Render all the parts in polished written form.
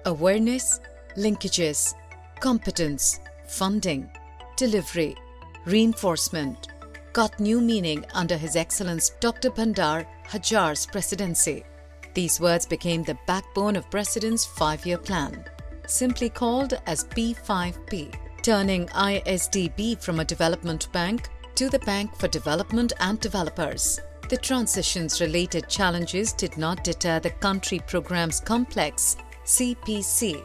Awareness, linkages, competence, funding, delivery, reinforcement got new meaning under His Excellence Dr. Bandar Hajar's presidency. These words became the backbone of President's 5-year plan, simply called as P5P, turning ISDB from a development bank to the Bank for Development and Developers. The transitions-related challenges did not deter the Country Programs Complex (CPC),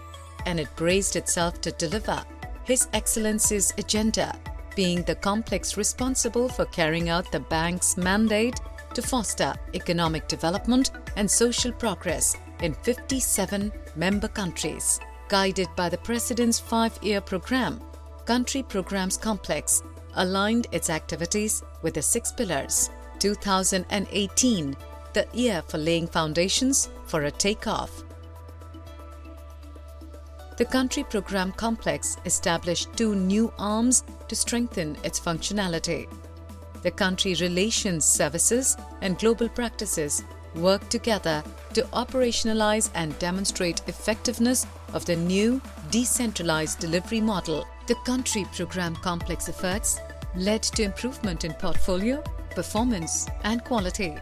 and it braced itself to deliver His Excellency's agenda, being the complex responsible for carrying out the bank's mandate to foster economic development and social progress in 57 member countries. Guided by the President's 5-year program, Country Programs Complex aligned its activities with the 6 pillars. 2018, the year for laying foundations for a takeoff. The Country Program Complex established 2 new arms to strengthen its functionality. The Country Relations Services and Global Practices work together to operationalize and demonstrate effectiveness of the new decentralized delivery model. The Country Program Complex efforts led to improvement in portfolio, performance and quality.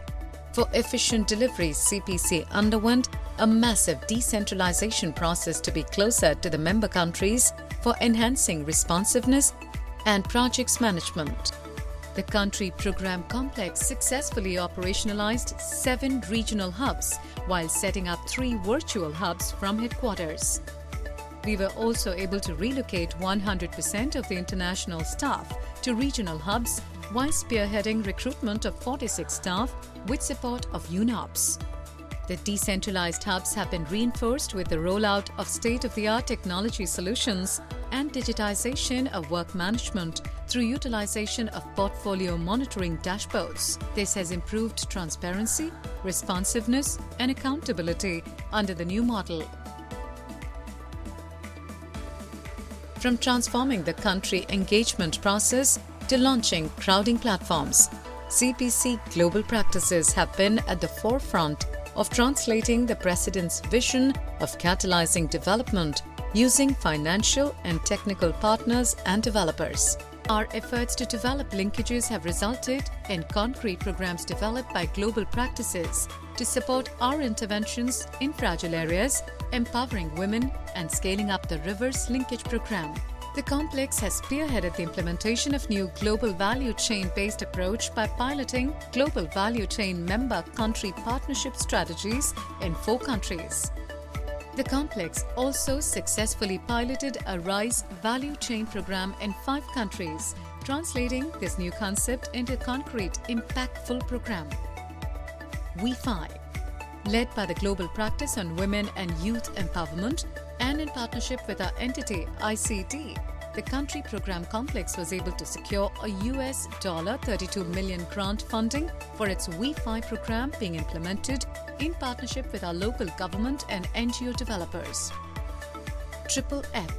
For efficient delivery, CPC underwent a massive decentralization process to be closer to the member countries for enhancing responsiveness and projects management. The Country Program Complex successfully operationalized 7 regional hubs while setting up 3 virtual hubs from headquarters. We were also able to relocate 100% of the international staff to regional hubs while spearheading recruitment of 46 staff with support of UNOPS. The decentralized hubs have been reinforced with the rollout of state-of-the-art technology solutions and digitization of work management through utilization of portfolio monitoring dashboards. This has improved transparency, responsiveness, and accountability under the new model. From transforming the country engagement process to launching crowding platforms, CPC Global Practices have been at the forefront of translating the President's vision of catalyzing development using financial and technical partners and developers. Our efforts to develop linkages have resulted in concrete programs developed by Global Practices to support our interventions in fragile areas, empowering women and scaling up the Rivers Linkage Program. The complex has spearheaded the implementation of new global value chain-based approach by piloting global value chain member country partnership strategies in 4 countries. The complex also successfully piloted a RISE value chain program in 5 countries, translating this new concept into concrete, impactful program. We5, led by the Global Practice on Women and Youth Empowerment, and in partnership with our entity ICT, the Country Program Complex was able to secure a US $32 million grant funding for its We5 program being implemented in partnership with our local government and NGO developers. FFF.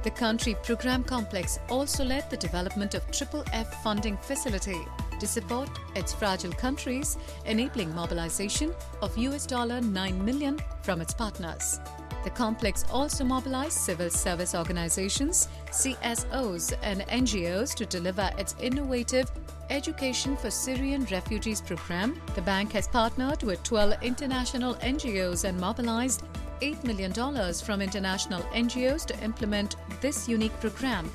The Country Program Complex also led the development of FFF funding facility to support its fragile countries, enabling mobilization of US $9 million from its partners. The complex also mobilized civil service organizations, CSOs and NGOs to deliver its innovative Education for Syrian Refugees program. The bank has partnered with 12 international NGOs and mobilized $8 million from international NGOs to implement this unique program.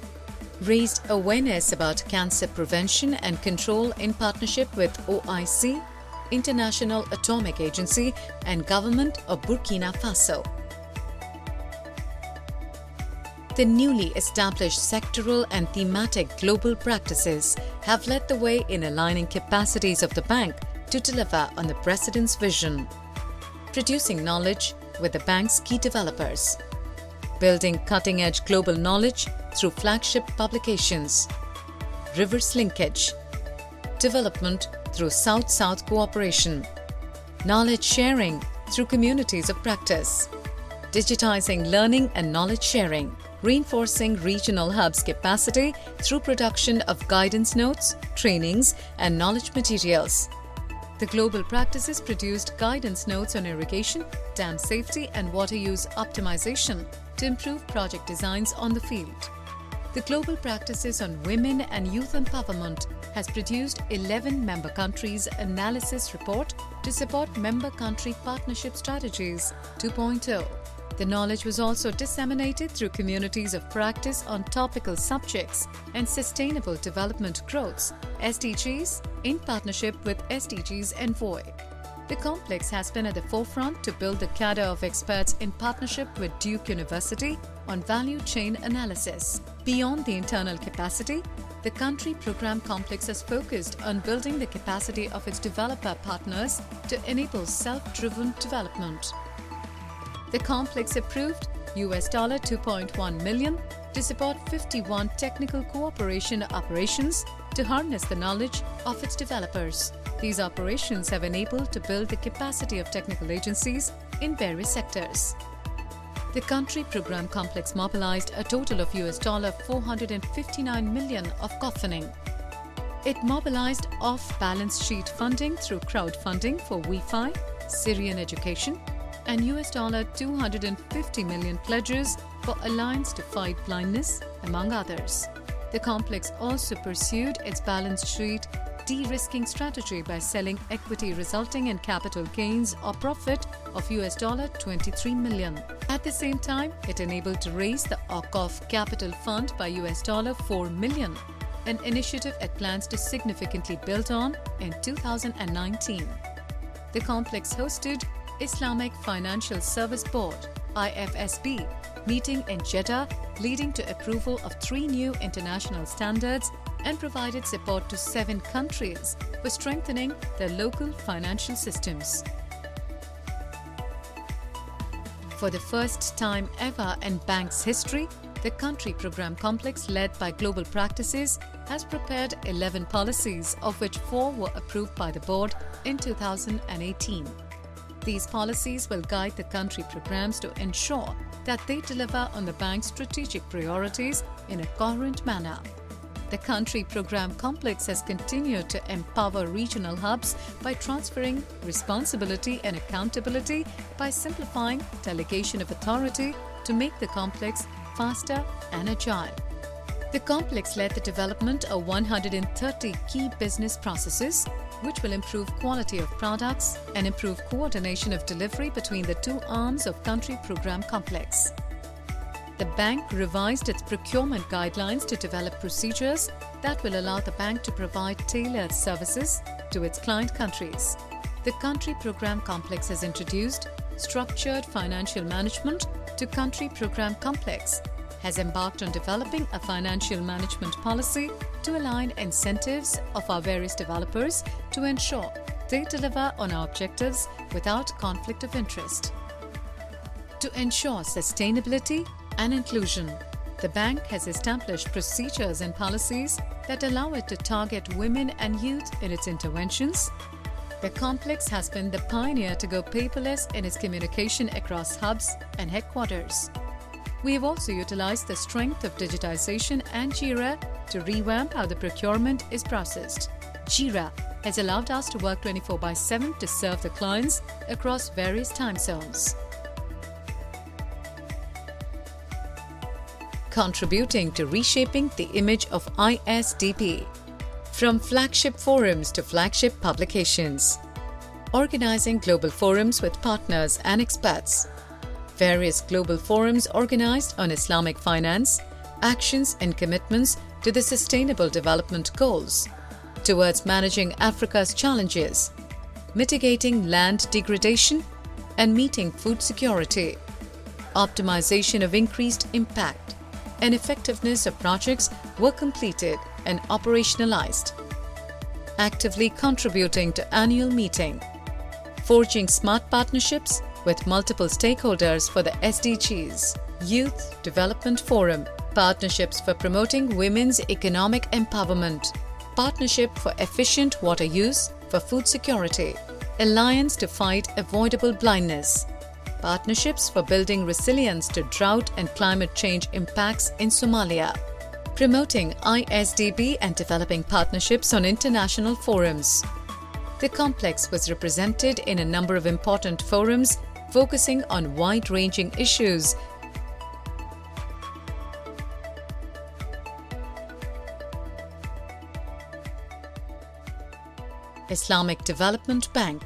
Raised awareness about cancer prevention and control in partnership with OIC, International Atomic Agency and Government of Burkina Faso. The newly established sectoral and thematic global practices have led the way in aligning capacities of the bank to deliver on the President's vision. Producing knowledge with the bank's key developers. Building cutting-edge global knowledge through flagship publications. Rivers Linkage. Development through South-South cooperation. Knowledge sharing through communities of practice. Digitizing learning and knowledge sharing. Reinforcing regional hubs' capacity through production of guidance notes, trainings, and knowledge materials. The global practices produced guidance notes on irrigation, dam safety and water use optimization to improve project designs on the field. The global practices on women and youth empowerment has produced 11 member countries' analysis report to support member country partnership strategies 2.0. The knowledge was also disseminated through communities of practice on topical subjects and sustainable development growths (SDGs) in partnership with SDGs Envoy. The complex has been at the forefront to build a cadre of experts in partnership with Duke University on value chain analysis. Beyond the internal capacity, the country program complex is focused on building the capacity of its developer partners to enable self-driven development. The complex approved $2.1 million to support 51 technical cooperation operations to harness the knowledge of its developers. These operations have enabled to build the capacity of technical agencies in various sectors. The country program complex mobilized a total of $459 million of co-funding. It mobilized off-balance sheet funding through crowdfunding for Wi-Fi, Syrian education, and $250 million pledges for Alliance to Fight Blindness, among others. The complex also pursued its balance sheet de-risking strategy by selling equity resulting in capital gains or profit of $23 million. At the same time, it enabled to raise the OCOF Capital Fund by $4 million, an initiative it plans to significantly build on in 2019. The complex hosted Islamic Financial Service Board (IFSB) meeting in Jeddah, leading to approval of 3 new international standards and provided support to 7 countries for strengthening their local financial systems. For the first time ever in bank's history, the country program complex led by Global Practices has prepared 11 policies, of which 4 were approved by the board in 2018. These policies will guide the country programs to ensure that they deliver on the bank's strategic priorities in a coherent manner. The country program complex has continued to empower regional hubs by transferring responsibility and accountability by simplifying delegation of authority to make the complex faster and agile. The complex led the development of 130 key business processes, which will improve quality of products and improve coordination of delivery between the 2 arms of country program complex. The bank revised its procurement guidelines to develop procedures that will allow the bank to provide tailored services to its client countries. The country program complex has introduced structured financial management to country program complex, has embarked on developing a financial management policy to align incentives of our various developers to ensure they deliver on our objectives without conflict of interest. To ensure sustainability and inclusion, the bank has established procedures and policies that allow it to target women and youth in its interventions. The complex has been the pioneer to go paperless in its communication across hubs and headquarters. We have also utilized the strength of digitization and Jira to revamp how the procurement is processed. Jira has allowed us to work 24/7 to serve the clients across various time zones. Contributing to reshaping the image of ISDP. From flagship forums to flagship publications. Organizing global forums with partners and experts. Various global forums organized on Islamic finance, actions and commitments to the Sustainable Development Goals, towards managing Africa's challenges, mitigating land degradation and meeting food security, optimization of increased impact and effectiveness of projects were completed and operationalized, actively contributing to annual meeting, forging smart partnerships with multiple stakeholders for the SDGs, Youth Development Forum, partnerships for promoting women's economic empowerment, partnership for efficient water use for food security, alliance to fight avoidable blindness, partnerships for building resilience to drought and climate change impacts in Somalia, promoting ISDB and developing partnerships on international forums, The complex was represented in a number of important forums focusing on wide-ranging issues. Islamic Development Bank.